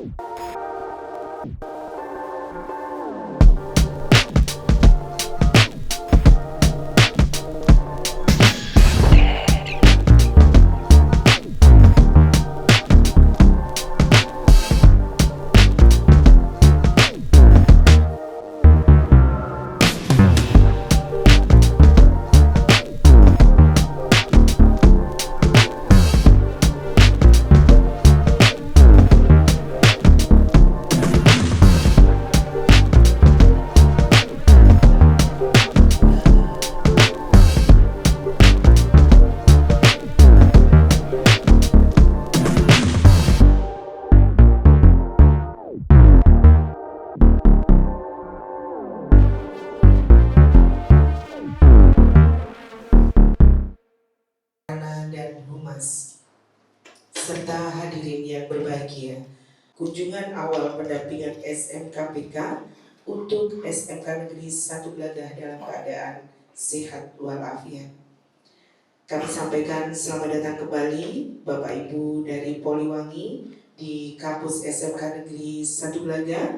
Dan Humas serta hadirin yang berbahagia, kunjungan awal pendampingan SMKPK untuk SMK Negeri 1 Glagah dalam keadaan sehat walafiat. Kami sampaikan selamat datang kembali Bapak Ibu dari Poliwangi di kampus SMK Negeri 1 Glagah,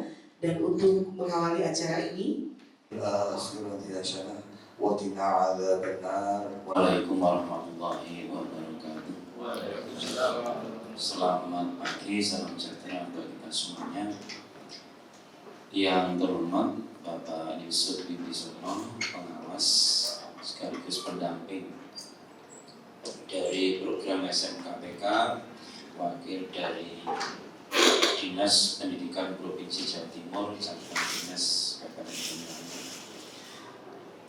dan untuk mengawali acara ini Waalaikumsalam warahmatullahi wabarakatuh. Selamat pagi, salam sejahtera untuk kita semuanya. Yang terhormat Bapak Yusuf Binti Sono, pengawas sekaligus pendamping dari program SMKPK, wakil dari Dinas Pendidikan Provinsi Jawa Timur, Cabang Dinas Kabupaten Banyuwangi,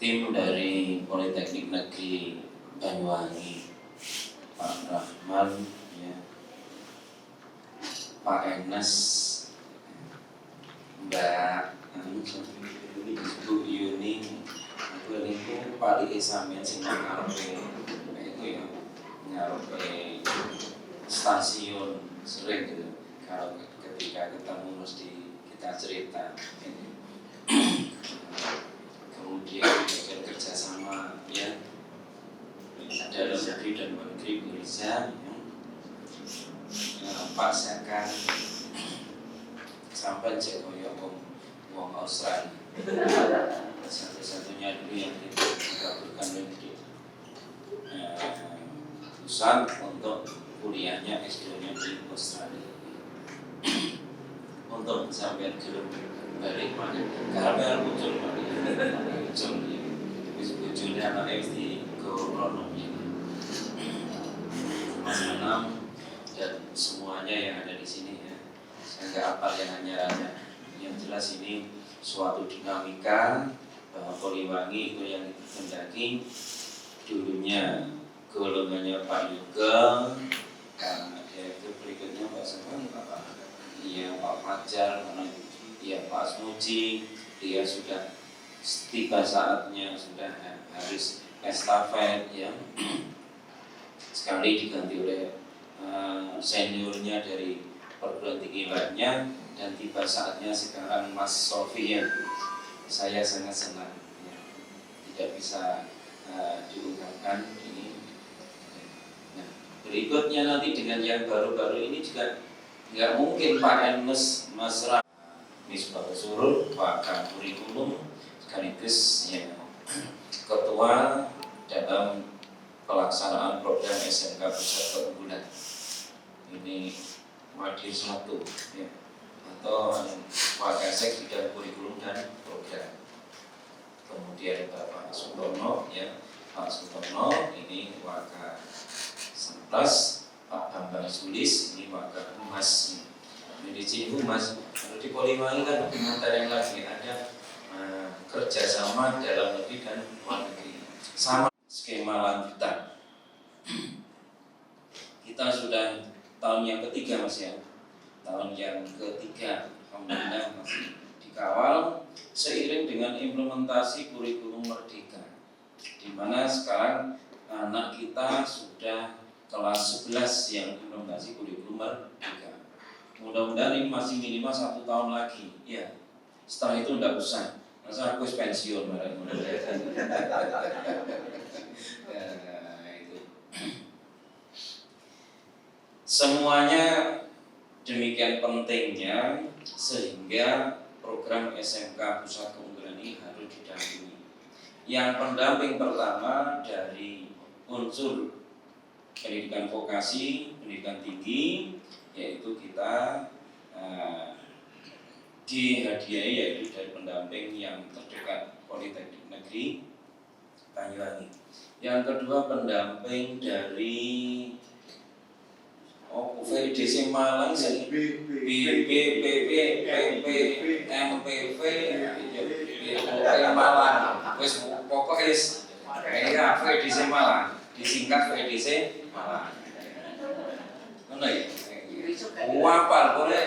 tim dari Politeknik Negeri Banyuwangi, Pak Rahman, ya, Pak Enes, Mbak Bu Yuni, aku itu Pak Isamin sing ngarepe itu ya, ngarepe stasiun sering gitu. Kalau ketika ketemu mesti kita cerita. Kemudian kerjasama ya dalam negeri dan luar negeri, Bu Riza, Pak Zaka, sampai Jekoyo wong Australia. Satu-satunya dulu yang dikabulkan dari pusat untuk kuliahnya S2-nya di Australia. Untuk sampai gelem balik mana? Karena muncul balik, muncul ya. Munculnya anaknya di Gorontalo, Mas Menam dan semuanya yang ada di sini ya. Saya nggak hafal yang hanya yang jelas ini suatu dinamika bahwa Poliwangi itu yang mendaki dulunya golongannya Pak Yoga, itu berikutnya Pak Sembang, iya Pak Fajar, iya Pak Smuji, dia sudah tiba saatnya sudah harus estafet ya. Sekali diganti oleh seniornya dari perguruan tinggi lainnya, dan tiba saatnya sekarang Mas Sofi ya. Saya sangat senang ya. Tidak bisa diungkapkan ini. Nah, berikutnya nanti dengan yang baru-baru ini juga nggak mungkin Pak Enes Mesra Misbah Surul, Pak Kurikulum sekaligus ya ketua dalam pelaksanaan program SMK Pusat Keunggulan. Ini Wadir 1 ya, atau Wakasek bidang kurikulum dan program. Kemudian Bapak Sutono ya, Pak Sutono ini Waka 11, Pak Bambang Sulis ini Waka Humas. Di Humas, kalau di Poliwangi kan komentar yang lagi ada kerjasama dalam negeri dan luar negeri. Sama skema lanjutan. Kita sudah tahun yang ketiga Mas ya, tahun yang ketiga alhamdulillah masih dikawal seiring dengan implementasi kurikulum merdeka, di mana sekarang anak kita sudah kelas 11 yang implementasi kurikulum merdeka. Mudah-mudahan ini masih minimal 1 tahun lagi ya, setelah itu tidak usah, masa aku pensiun itu. Semuanya demikian pentingnya sehingga program SMK Pusat Keunggulan ini harus didampingi. Yang pendamping pertama dari unsur pendidikan vokasi, pendidikan tinggi, yaitu kita dihadiahi yaitu dari pendamping yang terdekat Politeknik Negeri Banyuwangi. Yang kedua pendamping dari VDC Malang, MPV Malang, wes pokoknya ya VDC Malang, disingkat VDC Malang. Mana ya? Wapal boleh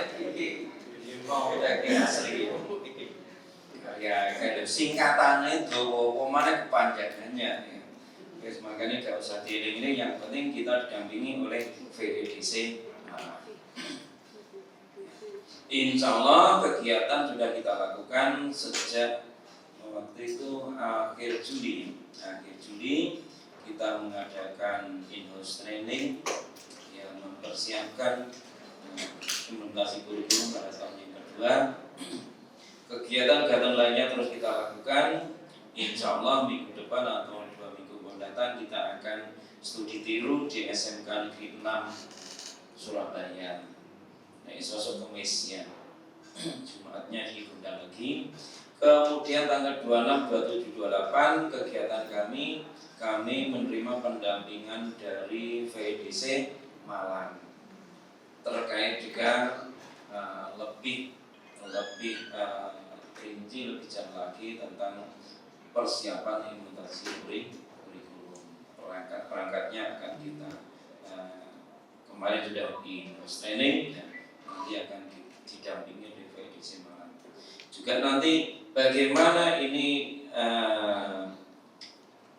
mau daging asli. Ya, kayak singkatannya itu, mana kepanjangannya. Guys, makanya gak usah dieling-eling, yang penting kita didampingi oleh VDC. Insya Allah kegiatan sudah kita lakukan sejak waktu itu akhir Juli. Akhir Juli kita mengadakan in-house training yang mempersiapkan implementasi kurikulum pada tahun yang kedua. Kegiatan-kegiatan lainnya terus kita lakukan. Insya Allah minggu depan atau 2 minggu mendatang kita akan studi tiru di SMK Negeri 6 Surabaya. Nah, sosok Kemis ya. Jumatnya diundang lagi. Kemudian tanggal 26, 27, 28 kegiatan kami menerima pendampingan dari VDC Malang terkait juga lebih rinci, lebih jauh lagi tentang persiapan implementasi kurikulum. Perangkatnya akan kita kemarin sudah di training dan nanti akan didampingi oleh VDC Malang. Juga nanti bagaimana ini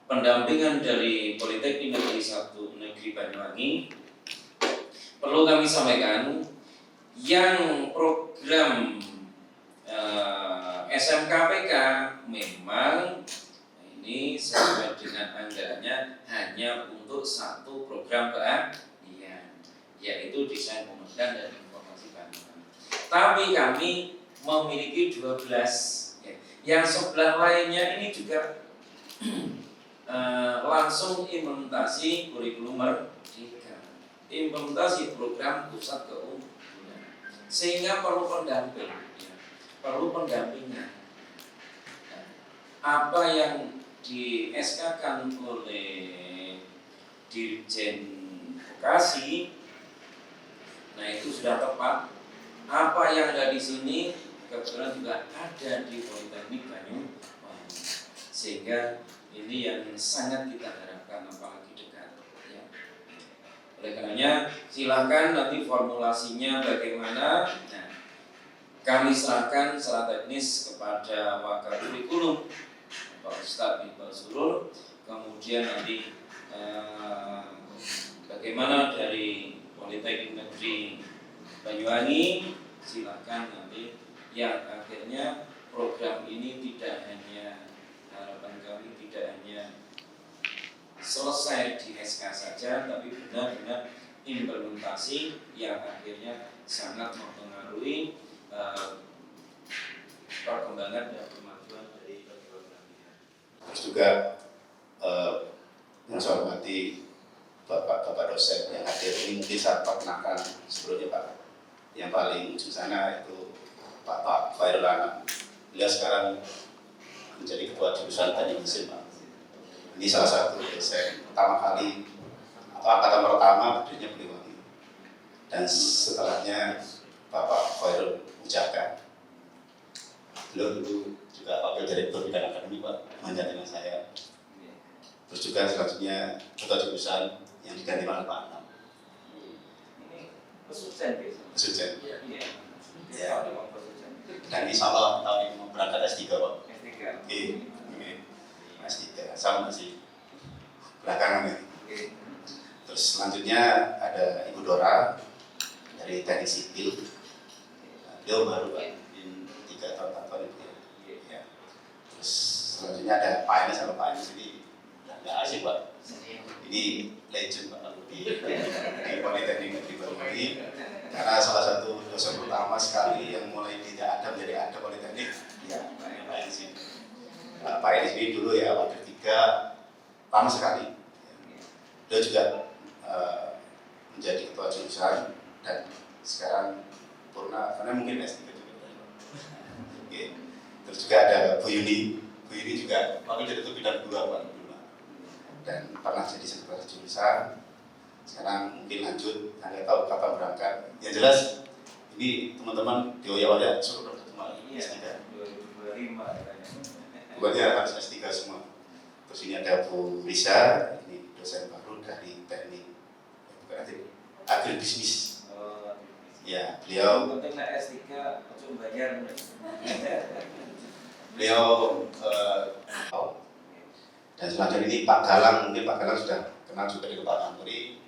pendampingan dari Politeknik Negeri 1 Negeri Banyuwangi, perlu kami sampaikan yang program SMKPK memang ini sesuai dengan anggarannya hanya untuk satu program keahlian, yaitu desain pemerintahan dan informasi bangunan. Tapi kami memiliki 12 ya. Yang sebelah lainnya ini juga langsung implementasi kurikulum merdeka, implementasi program pusat keunggulan, sehingga perlu pendamping ya. Perlu pendampingan. Apa yang di SK-kan oleh Dirjen Vokasi, nah itu sudah tepat. Apa yang ada di sini kebetulan juga ada di Politeknik Banyuwangi, sehingga ini yang sangat kita harapkan apalagi dekat. Ya. Oleh karenanya silakan nanti formulasinya bagaimana. Nah, kami serahkan secara teknis kepada wakil kurikulum Pak Ustadz Iqbal Surul. Kemudian nanti bagaimana dari Politeknik Negeri Banyuwangi, silakan nanti yang akhirnya program ini tidak hanya, harapan kami tidak hanya selesai di SK saja, tapi benar-benar implementasi yang akhirnya sangat mempengaruhi perkembangan dan kemajuan dari program ini. Terus juga yang saya hormati Bapak dosen yang hadir ini, mungkin saya perkenalkan sebelumnya Pak. Yang paling ujung sana itu Pak Khairul Anam. Beliau sekarang menjadi ketua jurusan teknik mesin Pak. Ini salah satu dosen pertama kali atau angkatan pertama berdirinya Banyuwangi. Dan setelahnya Bapak Khairul Mujaka. Beliau dulu juga wakil direktur bidang akademik Pak, menjadi dengan saya. Terus juga selanjutnya ketua jurusan yang diganti oleh Pak Anam. Ini pesucen biasa. Pesucen. Iya. Ya. Dan insya Allah tahun ini mau berangkat S3 Pak. S3. Oke. S3 sama masih belakangan ini. Terus selanjutnya ada Ibu Dora dari teknik sipil. Beliau baru Pak, 3 tahun itu ya. Terus selanjutnya ada Pak Enes sama Pak Enes ini nggak asik Pak. Ini legend Pak di Politeknik Negeri Banyuwangi karena salah satu pertama sekali yang mulai tidak ada menjadi ada politeknik, ya Pak Enis ini. Pak Enis ini dulu ya waktu 3 lama sekali. Dia juga menjadi ketua jurusan dan sekarang purna, karena mungkin S3 juga. Oke. Terus juga ada Bu Yuni juga wakil direktur bidang 2 Pak dulu, dan pernah jadi sekretaris jurusan. Sekarang mungkin lanjut, nggak tahu kapan berangkat. Yang jelas ini teman-teman di Oyawaya suruh bertemu S3. 2025 pokoknya harus S3 semua. Terus ini ada Bu Risa, ini dosen baru dari teknik agribisnis. Ya, beliau dan selanjutnya ini Pak Galang, mungkin Pak Galang sudah kenal juga dengan Pak Ampuri.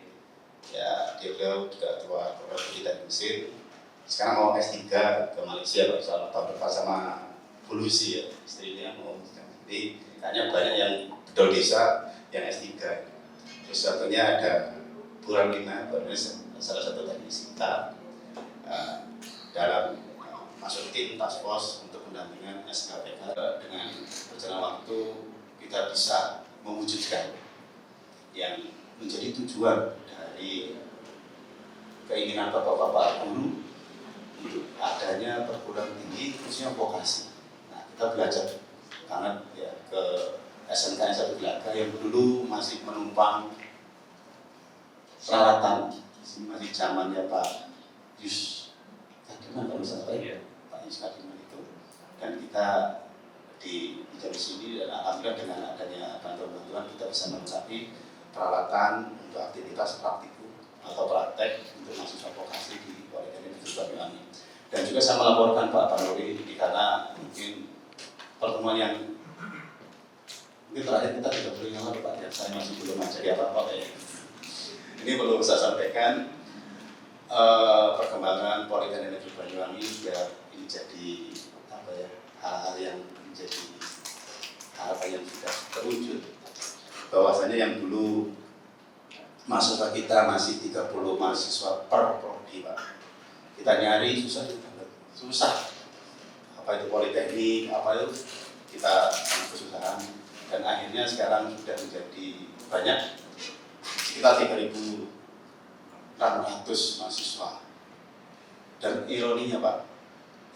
Ya, beliau juga ketua program dari Mesir. Sekarang mau S3 ke Malaysia, Pak, tahun depan sama Bu Lucy ya, istrinya mau. Jadi kayaknya banyak yang bedol desa yang S3. Terus satunya ada Bu Ramlina, salah satu dari kita dalam masuk tim task force untuk pendampingan SKPK. Dengan berjalan waktu kita bisa mewujudkan yang menjadi tujuan dari keinginan bapak-bapak guru untuk adanya perguruan tinggi khususnya vokasi. Nah, kita belajar banget ya ke SMK 1 Gelaga yang dulu masih menumpang peralatan, masih zamannya Pak Yus Kadiman kalau salah ya, Pak Yus Kadiman itu, dan kita di sini dan alhamdulillah dengan adanya bantuan-bantuan kita bisa melengkapi peralatan untuk aktivitas praktikum atau praktek untuk mahasiswa vokasi di Politeknik Negeri Banyuwangi. Dan juga saya melaporkan Pak Nuri karena mungkin pertemuan yang mungkin terakhir kita tidak boleh ngalah Pak ya, saya masih belum jadi apa-apa ya. Ini perlu saya sampaikan perkembangan Politeknik Negeri Banyuwangi biar ini jadi apa ya, hal-hal yang menjadi harapan yang sudah terwujud. Bahwasanya yang dulu mahasiswa kita masih 30 mahasiswa per prodi Pak. Kita nyari susah. Apa itu politeknik, apa itu kita kesusahan, dan akhirnya sekarang sudah menjadi banyak sekitar 3.600 mahasiswa. Dan ironinya Pak,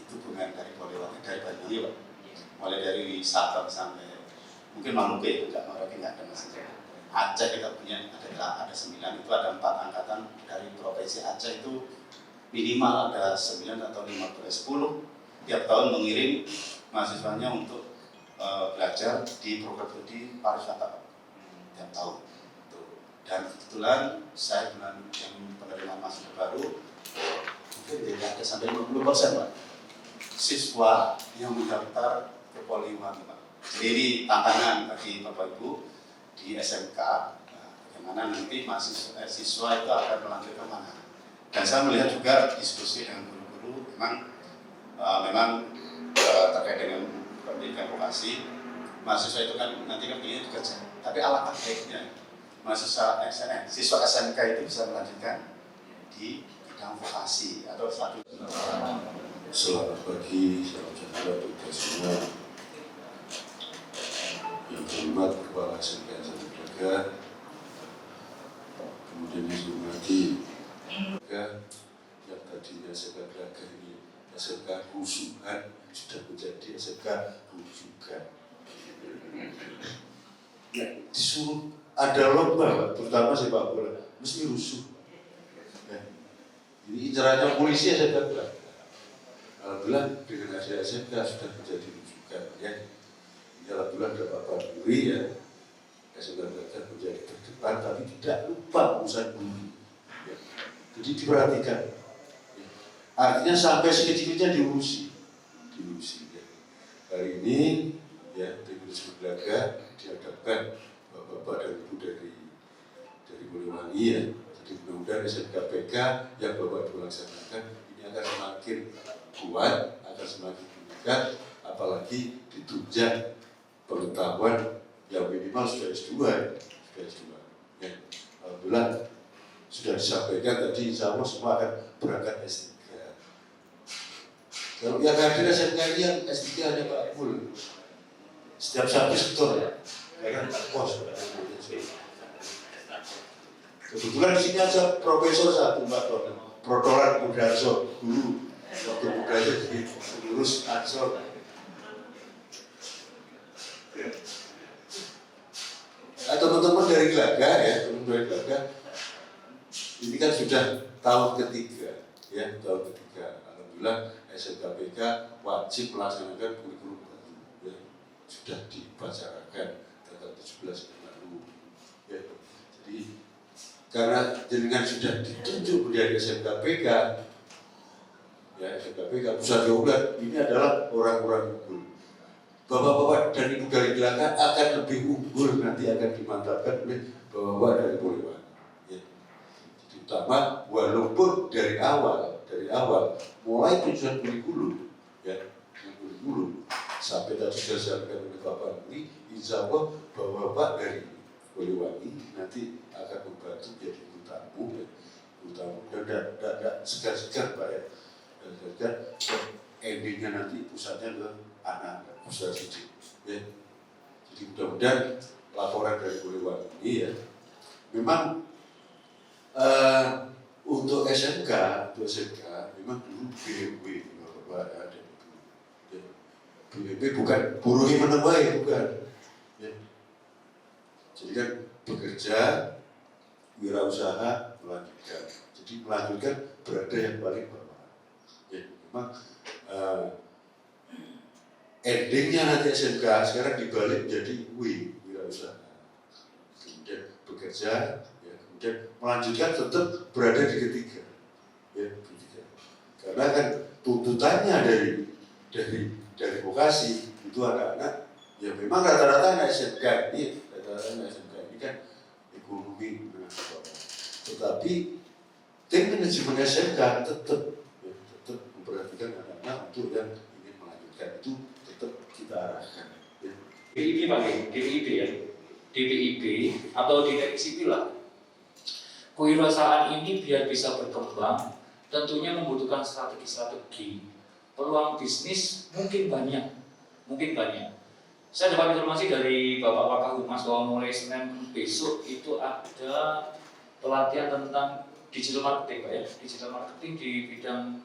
itu bukan dari Politeknik, dari Banyuwangi Pak. Mulai dari Sabang sampai mungkin Maluku, Merauke nggak ada masalah. Aceh kita punya ada 9, itu ada 4 angkatan dari provinsi Aceh itu minimal ada 9 atau 15, 10 tiap tahun mengirim mahasiswanya untuk belajar di program studi pariwisata tiap tahun. Dan kebetulan saya dengan yang penerimaan mahasiswa baru mungkin tidak ada sampai 50% Pak siswa yang mendaftar ke Politeknik Pak. Jadi ini tantangan bagi Bapak Ibu di SMK, bagaimana nanti siswa itu akan melanjut ke mana. Dan saya melihat juga diskusi dengan guru-guru memang terkait dengan pendidikan vokasi, mahasiswa itu kan nanti kan ingin bekerja, tapi alangkah baiknya siswa SMK itu bisa melanjutkan di bidang vokasi atau satu. Selamat pagi, salam sejahtera untuk kita semua. Yang hormat Kepala SMK 1 Gelaga, kemudian yang hormati yang tadinya SMK Gelaga ini SMK rusuhan sudah menjadi SMK rujukan. Ya, disuruh ada lomba, terutama sepak bola, mesti rusuh. Ya. Jadi incarannya polisi SMK Gelaga. Alhamdulillah dengan hasil SMK sudah menjadi rujukan ya. Alhamdulillah ada Pak Panduri ya, SMK Gelaga menjadi terdepan tapi tidak lupa urusan guru. Ya. Jadi diperhatikan. Ya. Artinya sampai sekecil-kecilnya diurusi ya. Hari ini ya di SMK Gelaga dihadapkan Bapak dan Ibu dari Banyuwangi ya. Jadi mudah-mudahan SMKPK yang Bapak melaksanakan ini akan semakin kuat, akan semakin meningkat, apalagi ditunjang pengetahuan yang minimal sudah S2 ya. Alhamdulillah sudah disampaikan tadi, insya Allah semua akan berangkat S3. Kalau yang hadir SMK ini yang S3 hanya Pak Mul. Setiap satu sektor ya kan kos. Kebetulan di sini ada profesor satu Pak Ton, Protolan Budarso, guru waktu budaya di pengurus Ansor. Nah, teman-teman dari Gelaga ya, teman dari Gelaga, ini kan sudah tahun ketiga, ya tahun ketiga. Alhamdulillah SMKPK wajib melaksanakan kurikulum baru, ya sudah dibicarakan tanggal 17 yang lalu. Ya. Jadi karena jenengan sudah ditunjuk menjadi SMKPK, ya SMKPK pusat keunggulan ini adalah orang-orang unggul. Bapak-bapak dan ibu dari Gelaga akan lebih unggul, nanti akan dimantapkan oleh bapak-bapak dari Poliwani. Ya. Jadi utama walaupun dari awal mulai tujuan kurikulum, ya kurikulum sampai tadi sudah disampaikan oleh Bapak ini, insya Allah bapak-bapak dari Poliwani nanti akan membantu jadi tamu, ya. Dan tidak segar-segar Pak ya, dan endingnya nanti pusatnya ke anak usaha siji, ya. Jadi mudah-mudahan laporan dari Poliwani ini ya, memang untuk SMK memang dulu BMW Bapak ada ya. BMW bukan buruhi menemui, bukan. Ya. Jadi kan bekerja, wirausaha, melanjutkan. Jadi melanjutkan berada yang paling bawah. Ya, memang endingnya nanti SMK sekarang dibalik menjadi wirausaha. Kemudian bekerja, ya, kemudian melanjutkan tetap berada di ketiga. Ya, ketiga. Karena kan tuntutannya dari vokasi itu anak-anak, ya memang rata-rata anak SMK ini, kan ekonomi menengah ke bawah. Tetapi tim manajemen SMK tetap memperhatikan anak-anak untuk yang ingin melanjutkan, itu tetap kita arahkan. Ya. DPIP Pak, DPIP ya, DPIP atau dinas sipil lah. Kewirausahaan ini biar bisa berkembang tentunya membutuhkan strategi-strategi. Peluang bisnis mungkin banyak. Saya dapat informasi dari Bapak Wakahummas bahwa mulai Senin besok itu ada pelatihan tentang digital marketing, Pak ya, digital marketing di bidang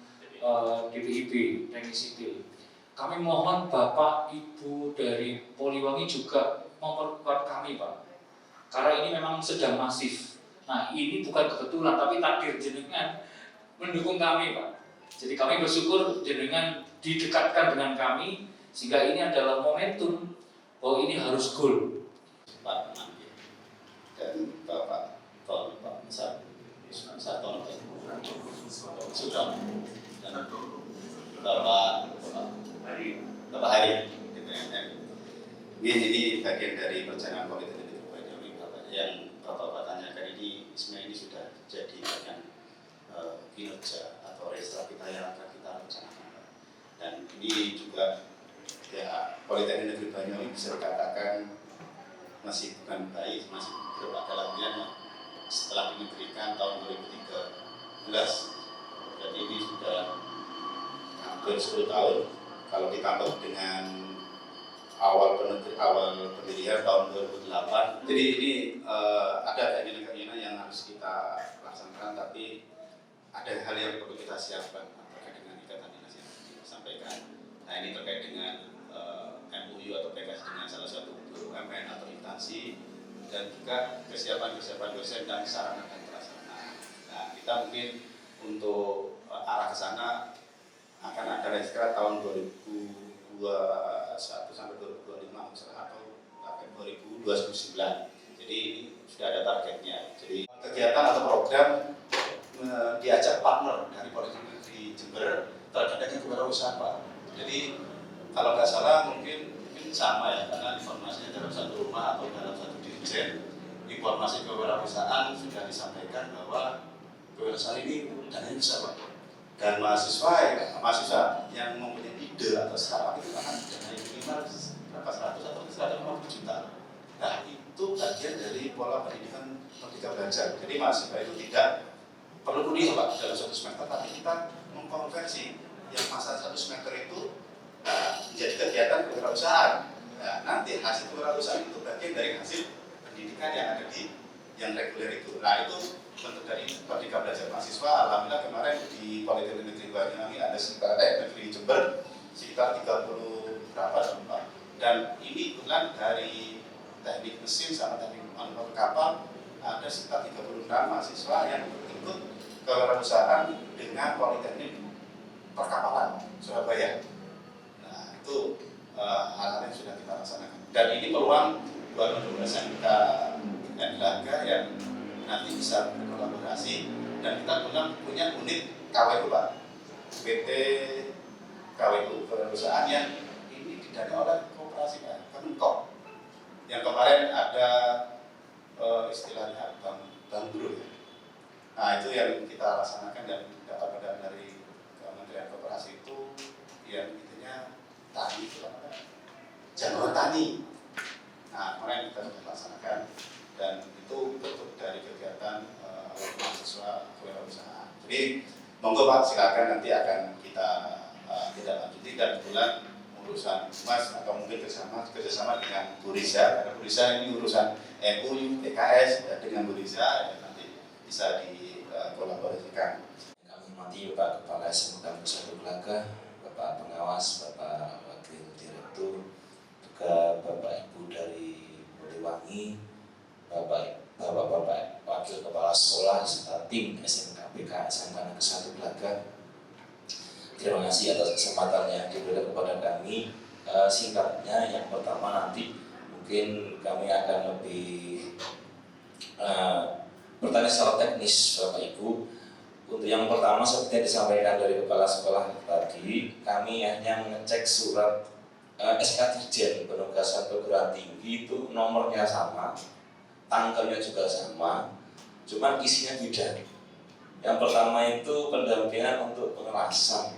DPIP, teknik sipil. Kami mohon Bapak Ibu dari Poliwangi juga memperkuat kami, Pak, karena ini memang sedang masif. Nah, ini bukan kebetulan, tapi takdir jenengan mendukung kami, Pak. Jadi kami bersyukur jenengan didekatkan dengan kami, sehingga ini adalah momentum bahwa ini harus goal. Pak Nanti dan Bapak Ton, Pak Misal, Saton, Sudah, dan Bapak Hari. Ini bagian dari perjalanan politik yang Bapak tanyakan ini. Sebenarnya ini sudah jadi bagian kinerja atau register kita yang akan kita rencanakan. Dan ini juga ya Politeknik Negeri Banyuwangi bisa dikatakan masih bukan baik, masih beberapa dalamnya setelah dinegerikan tahun 2013. Jadi ini sudah hampir 10 tahun. Kalau ditambah dengan awal pendirian tahun 2008. Jadi ini ada keinginan-keinginan yang harus kita laksanakan, tapi ada hal yang perlu kita siapkan terkait dengan ikatan dinas yang disampaikan. Nah, ini terkait dengan MUU atau PKS dengan salah satu BUMN atau instansi, dan juga kesiapan dosen dan sarana dan prasarana. Nah, kita mungkin untuk arah ke sana akan ada register tahun 2021 sampai 2025 atau sampai 2029. Jadi ini sudah ada targetnya. Jadi kegiatan atau program diajak partner dari Politeknik Negeri Jember terkait kewirausahaan, Pak. Jadi kalau nggak salah mungkin sama ya, karena informasinya dalam satu rumah atau dalam satu dirjen, informasi kewirausahaan sudah disampaikan bahwa kewirausahaan ini dananya besar, Pak. Dan mahasiswa yang mempunyai ide atau startup itu akan didanai minimal berapa 100 atau 150 juta. Nah, itu bagian dari pola pendidikan Merdeka Belajar. Jadi mahasiswa itu tidak perlu kuliah, Pak, dalam satu semester, tapi kita mengkonversi yang masa 100 meter itu menjadi kegiatan kewirausahaan. Nah, nanti hasil kewirausahaan itu bagian dari hasil pendidikan yang ada di yang reguler itu. Nah, itu bentuk dari Merdeka Belajar Mahasiswa. Alhamdulillah kemarin di Politeknik Negeri Banyuwangi ada sekitar Negeri Jember sekitar 30 berapa Pak. Dan ini kebetulan dari teknik mesin sama teknik manufaktur kapal ada sekitar 36 mahasiswa yang ikut kewirausahaan dengan Politeknik Perkapalan Surabaya. Nah, itu hal-hal yang sudah kita laksanakan. Dan ini peluang buat SMK Erlangga yang nanti bisa berkolaborasi, dan kita punya unit KWU Pak, PT KWU Kewirausahaan yang ini didanai oleh koperasi Pak, Kemenkop. Yang kemarin ada istilahnya Bank Bro. Nah, itu yang kita laksanakan dan dapat pendanaan dari Kementerian Koperasi itu yang intinya tani itu apa? Jagoan tani. Nah, kemarin kita sudah laksanakan dan itu bentuk dari kegiatan mahasiswa kewirausahaan. Jadi monggo Pak, silakan nanti akan kita tidak lanjuti, dan kebetulan urusan Mas atau mungkin kerjasama dengan Bu Riza, karena Bu Riza ini urusan MU, PKS, ya, dengan Bu Riza ya, nanti bisa dikolaborasikan. Kami hormati Bapak Kepala SMK Satu Belaga, Bapak Pengawas, Bapak Wakil Direktur, juga Bapak Ibu dari Poliwangi, Bapak Wakil Kepala Sekolah serta tim SMKPK SMK Negeri 1 Belaga. Terima kasih atas kesempatan yang diberikan kepada kami. Singkatnya, yang pertama nanti mungkin kami akan lebih bertanya secara teknis Bapak Ibu. Untuk yang pertama, seperti yang disampaikan dari Kepala Sekolah tadi, kami hanya mengecek surat SK Dirjen Penugasan Perguruan Tinggi, itu nomornya sama, tanggalnya juga sama, cuman isinya beda. Yang pertama itu pendampingan untuk pengelasan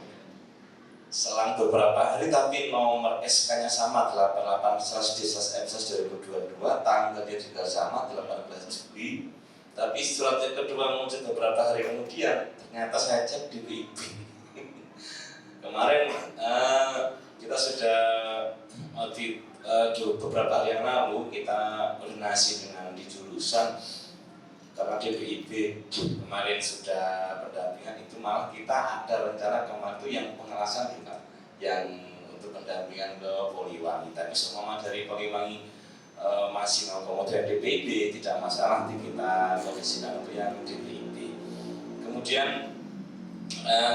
selang beberapa hari, tapi nomor SK-nya sama 88/D/M/2022, tanggalnya juga sama 18 Juli. Tapi surat yang kedua muncul beberapa hari kemudian, ternyata saya cek di BIP. Kemarin kita sudah beberapa hari yang lalu kita koordinasi dengan di jurusan, karena di BIP kemarin sudah pendampingan, itu malah kita ada rencana kemarin itu yang pengelasan juga, yang untuk pendampingan ke Poliwangi. Tapi semua dari Poliwangi masih mau kemudian DPIB, tidak masalah, nanti kita kondisikan untuk yang DPIB. Kemudian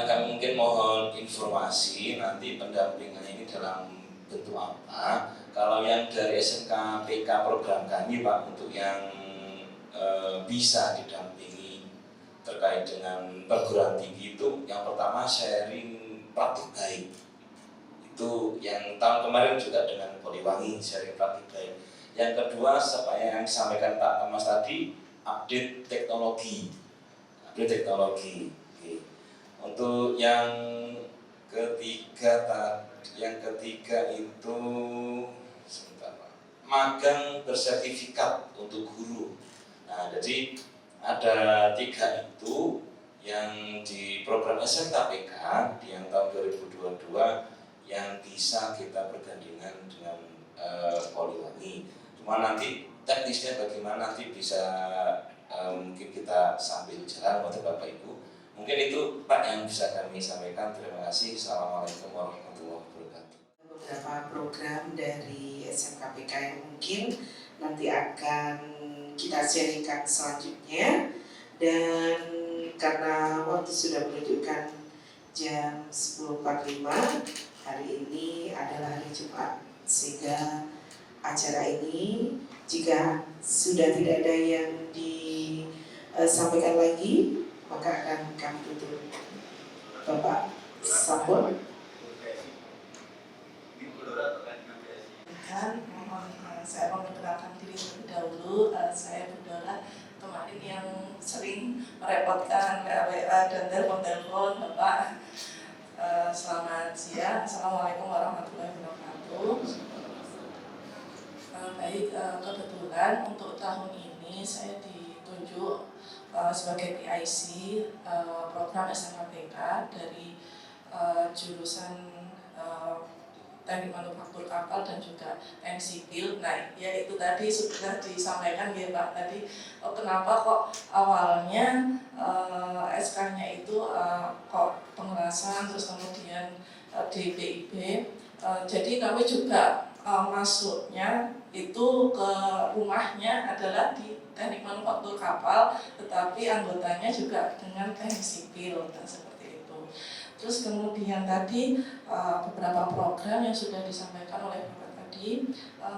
kami mungkin mohon informasi nanti pendampingan ini dalam bentuk apa. Kalau yang dari SMK PK program kami Pak, untuk yang bisa didampingi terkait dengan perguruan tinggi itu, yang pertama sharing praktik baik. Itu yang tahun kemarin juga dengan Poliwangi, sharing praktik baik. Yang kedua, supaya yang disampaikan Pak Thomas tadi, update teknologi. Update teknologi. Oke. Untuk yang ketiga itu sebentar Pak, magang bersertifikat untuk guru. Nah, jadi ada 3 itu yang di program SMKPK di yang tahun 2022 yang bisa kita bergandingan dengan Poliwangi. Cuma nanti teknisnya bagaimana nanti bisa mungkin kita sambil jalan untuk Bapak Ibu. Mungkin itu Pak yang bisa kami sampaikan. Terima kasih. Assalamualaikum warahmatullahi wabarakatuh. Beberapa program dari SMKPK yang mungkin nanti akan kita sharingkan selanjutnya, dan karena waktu sudah menunjukkan jam 10.45, hari ini adalah hari Jumat, sehingga acara ini jika sudah tidak ada yang disampaikan lagi, maka akan kami tutup. Bapak Sampun. Saya memperkenalkan diri terlebih dahulu. Saya Budora, kemarin yang sering merepotkan WA dan telepon Bapak. Selamat siang. Assalamualaikum warahmatullahi wabarakatuh. Baik, kebetulan untuk tahun ini saya ditunjuk sebagai PIC program SMKPK dari jurusan teknik manufaktur kapal dan juga teknik sipil. Nah, ya itu tadi sudah disampaikan ya Pak tadi, kenapa kok awalnya SK-nya itu kok pengelasan terus kemudian di PIB. Jadi kami juga masuknya itu ke rumahnya adalah di teknik manufaktur kapal, tetapi anggotanya juga dengan teknik sipil dan seperti itu. Terus kemudian tadi beberapa program yang sudah disampaikan oleh Bapak tadi,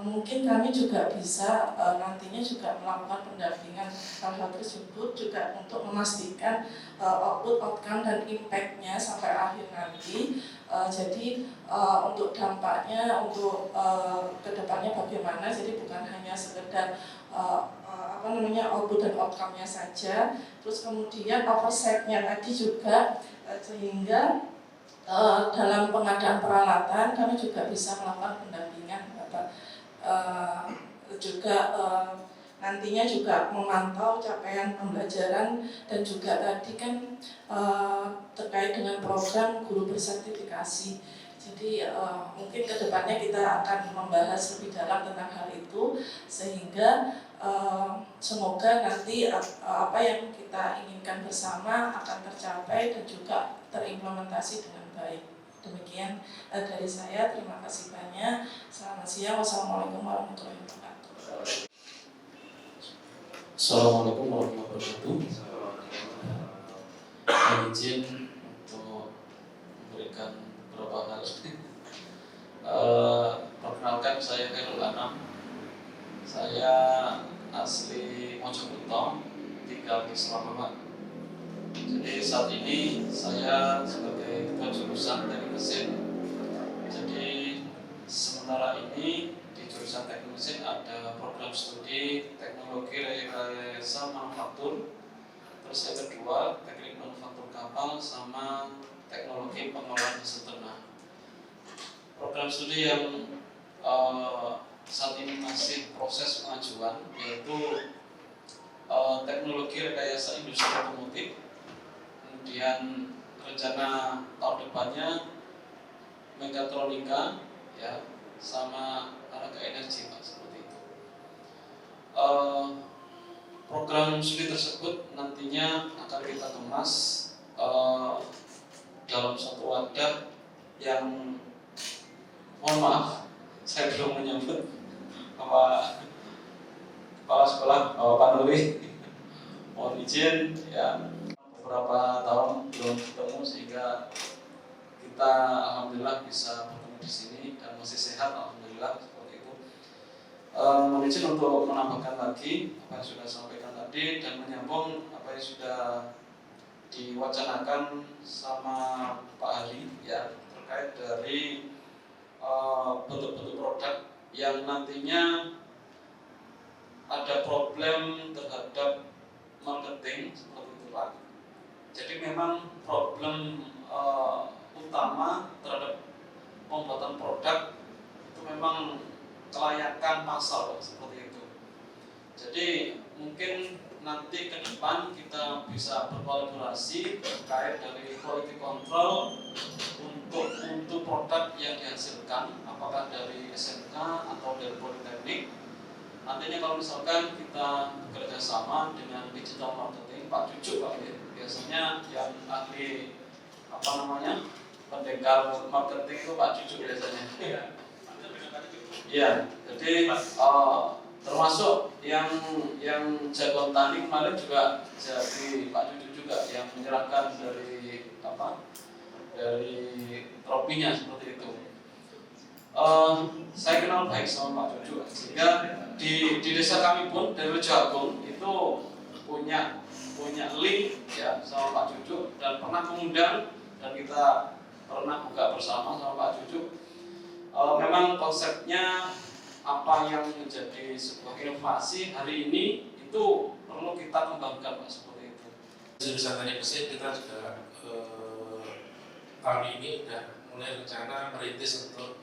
mungkin kami juga bisa nantinya juga melakukan pendampingan hal-hal tersebut juga untuk memastikan output, outcome dan impact-nya sampai akhir nanti. Jadi untuk dampaknya, untuk kedepannya bagaimana, jadi bukan hanya sekedar output dan outcome-nya saja, terus kemudian oversight-nya tadi juga, sehingga dalam pengadaan peralatan kami juga bisa melakukan pendampingan Bapak, juga nantinya juga memantau capaian pembelajaran dan juga tadi kan terkait dengan program guru bersertifikasi. Jadi mungkin kedepannya kita akan membahas lebih dalam tentang hal itu sehingga semoga nanti apa yang kita inginkan bersama akan tercapai dan juga terimplementasi dengan baik. Demikian dari saya, terima kasih banyak. Selamat siang, wassalamualaikum warahmatullahi wabarakatuh. Assalamualaikum warahmatullahi wabarakatuh. Mohon izin untuk memberikan beberapa hal. Perkenalkan, saya Khairul Anam. Saya asli Mojokerto, tinggal di Surabaya. Jadi saat ini saya sebagai ketua jurusan teknik mesin. Jadi sementara ini di jurusan teknik mesin ada program studi teknologi rekayasa manufaktur. Terus yang kedua teknik manufaktur kapal sama teknologi pengolahan hasil ternak. Program studi yang saat ini masih proses pengajuan yaitu teknologi rekayasa industri otomotif. Kemudian rencana tahun depannya mekatronika, ya, sama olahraga energi, Pak, seperti itu. Program studi tersebut nantinya akan kita kemas dalam satu wadah yang, mohon maaf, saya belum menyebut Bapak Kepala Sekolah, Bapak Nuri, mohon izin, ya. Beberapa tahun belum ketemu sehingga kita alhamdulillah bisa bertemu di sini dan masih sehat alhamdulillah seperti itu. Mohon izin untuk menambahkan lagi apa yang sudah sampaikan tadi dan menyambung apa yang sudah diwacanakan sama Pak Ali, ya, terkait dari bentuk-bentuk produk yang nantinya ada problem terhadap marketing seperti itu, Pak. Jadi memang problem utama terhadap pembuatan produk itu memang kelayakan pasar, seperti itu. Jadi mungkin nanti ke depan kita bisa berkolaborasi terkait dari quality control untuk produk yang dihasilkan, apakah dari SMK atau dari politeknik. Nantinya kalau misalkan kita bekerja sama dengan digital marketing, Pak Cucu, Pak, biasanya yang ahli pendekar marketing itu Pak Cucu biasanya. Iya, jadi termasuk yang jagoan tani kemarin juga jadi Pak Cucu juga yang menyerahkan dari tropinya seperti itu. Saya kenal baik sama Pak Cucu, sehingga di desa kami pun dari Jagung itu punya link, ya, sama Pak Cucu dan pernah mengundang dan kita pernah buka bersama sama Pak Cucu. Memang konsepnya apa yang menjadi sebuah inovasi hari ini itu perlu kita kembangkan, Pak, seperti itu. Jurusan teknik mesin kita juga tahun ini sudah mulai rencana merintis untuk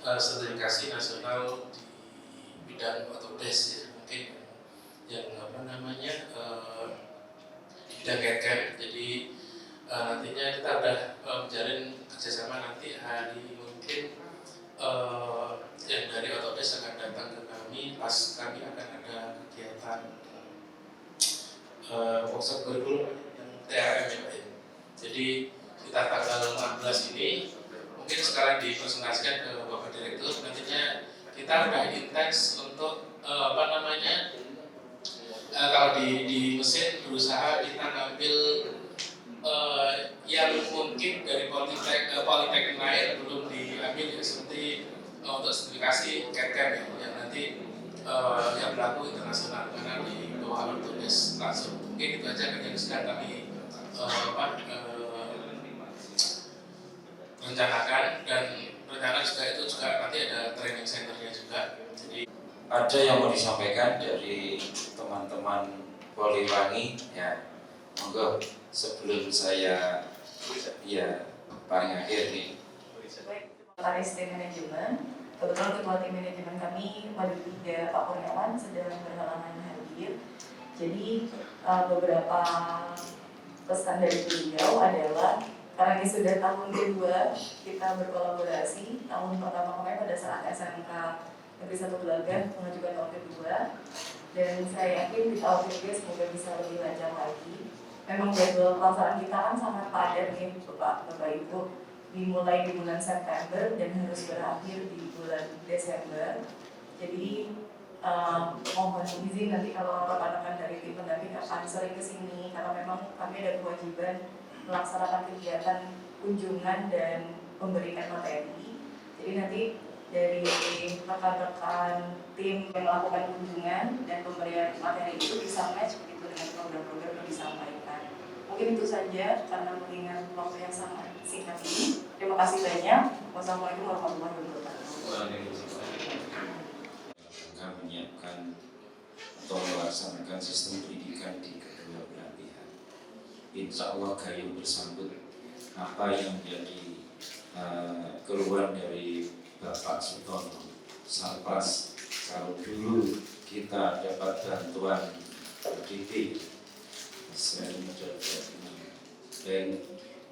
sertifikasi nasional di bidang autodesk, ya, mungkin yang di bidang CAD. Jadi nantinya kita sudah menjalin sekitar tanggal 16 ini. Mungkin sekarang dipresentasikan ke Bapak Direktur. Nantinya kita udah intens untuk kalau di mesin berusaha kita ngambil yang mungkin dari politeknik lain belum diambil, ya, seperti untuk sertifikasi CAD-CAM yang nanti yang berlaku internasional karena di bawah Ortodes langsung. Mungkin itu aja yang sedang kami rencanakan, dan rencana juga itu juga nanti ada training centernya juga. Jadi Ada yang mau disampaikan dari teman-teman Poliwangi, ya, monggo sebelum saya paling akhir nih. Baik, tim manajemen, kebetulan ketua tim manajemen kami Madu 3 Pak Kurniawan sedang berhalangan hadir. Jadi beberapa pesan dari beliau adalah karena ini sudah tahun kedua kita berkolaborasi. Tahun pertama kemarin pada saat SMK Negeri 1 Gelagah mengajukan tahun kedua, dan saya yakin di tahun ketiga semoga bisa lebih lancar lagi. Memang jadwal pelaksanaan kita kan sangat padat nih Bapak Ibu, dimulai di bulan September dan harus berakhir di bulan Desember. Jadi mohon izin nanti kalau rekan-rekan dari tim pendamping akan sering kesini karena memang kami ada kewajiban melaksanakan kegiatan kunjungan dan memberikan materi. Jadi nanti dari rekan-rekan tim yang melakukan kunjungan dan pemberian materi itu bisa match begitu dengan program-program yang disampaikan. Mungkin itu saja karena mengingat waktu yang sangat singkat ini. Terima kasih banyak. Wassalamualaikum warahmatullahi wabarakatuh. Kami menyiapkan atau melaksanakan sistem pendidikan di kedua belah pihak. Insya Allah gayung bersambut apa yang menjadi keluhan dari Bapak Sutono Sarpas. Kalau dulu kita dapat bantuan PDP dan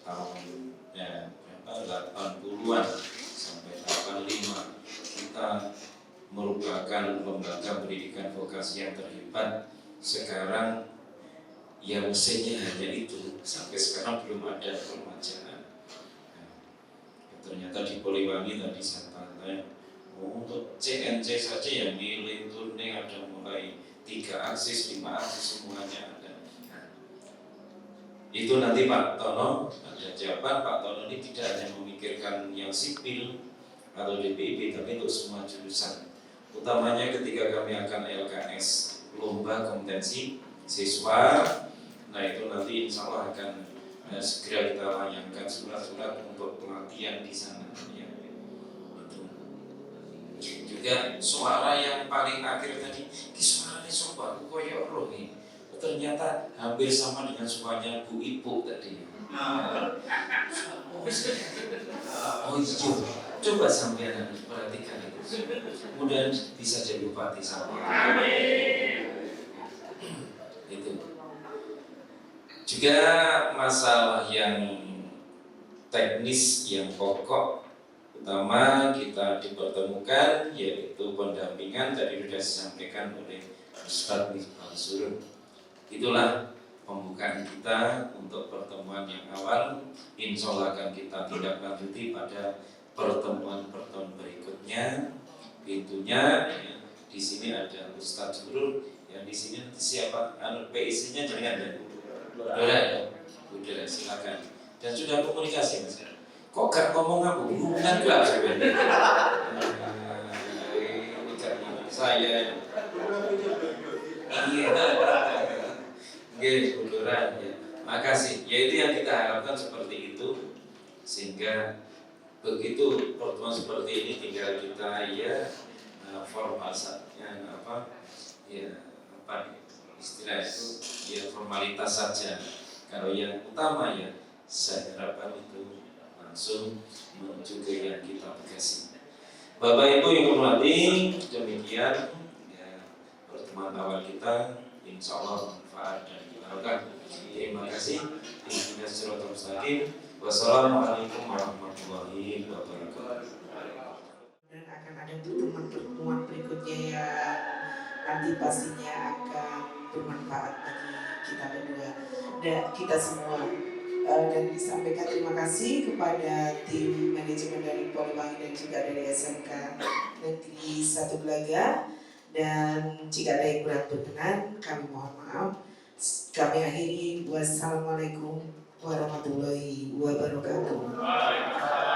tahun 80-an sampai 85 kita merupakan lembaga pendidikan vokasi yang terhebat. Sekarang ya mesinnya hanya itu, sampai sekarang belum ada permajaan. Ternyata di Poliwangi tadi saya tanya, untuk CNC saja yang milih turning ada mulai 3 aksis, 5 aksis semuanya ada. Itu nanti Pak Tono ada jawaban. Pak Tono ini tidak hanya memikirkan yang sipil atau DPIP, tapi untuk semua jurusan. Utamanya ketika kami akan LKS, lomba kompetensi siswa, nah itu nanti insya Allah akan segera kita layangkan surat-surat untuk pelatihan di sana. Ya. Itu. Juga suara yang paling akhir tadi, suara ini sobat koyok roh ini. Ternyata hampir sama dengan suaranya Bu Ibu tadi. Oh iya, coba sampean perhatikan itu. Kemudian bisa jadi bupati sama. Itu. Juga masalah yang teknis yang pokok utama kita dipertemukan, yaitu pendampingan tadi sudah disampaikan oleh Ustadz Misbah Surun. Itulah pembukaan kita untuk pertemuan yang awal. Insya Allah akan kita tindak lanjuti pada pertemuan-pertemuan berikutnya. Pintunya ya, di sini ada Ustadz Surun, yang di sini nanti siapa? PIC-nya jangan ya. Udah, silakan. Dan sudah komunikasi Mas. Kok gak ngomong aku? Hubungan gelap sebenarnya. Saya. Iya. Kebetulan ya. Makasih. Ya itu yang kita harapkan seperti itu, sehingga begitu pertemuan seperti ini tinggal kita formal saja istilah itu formalitas saja. Kalau yang utama ya saya harapkan itu langsung menuju ke yang kita tegasi. Bapak Ibu yang hormati, demikian pertemuan awal kita, insya Allah manfaat dan barokah. Terima kasih. Ihdinas siratal mustaqim. Wassalamualaikum warahmatullahi wabarakatuh. Dan akan ada pertemuan berikutnya ya, nanti pastinya akan bermanfaat bagi kita berdua dan kita semua. dan disampaikan terima kasih kepada tim manajemen dari Poliwangi dan juga dari SMK Negeri 1 Gelaga. Dan jika ada yang kurang berkenan, kami mohon maaf. Kami akhiri. Wassalamualaikum warahmatullahi wabarakatuh.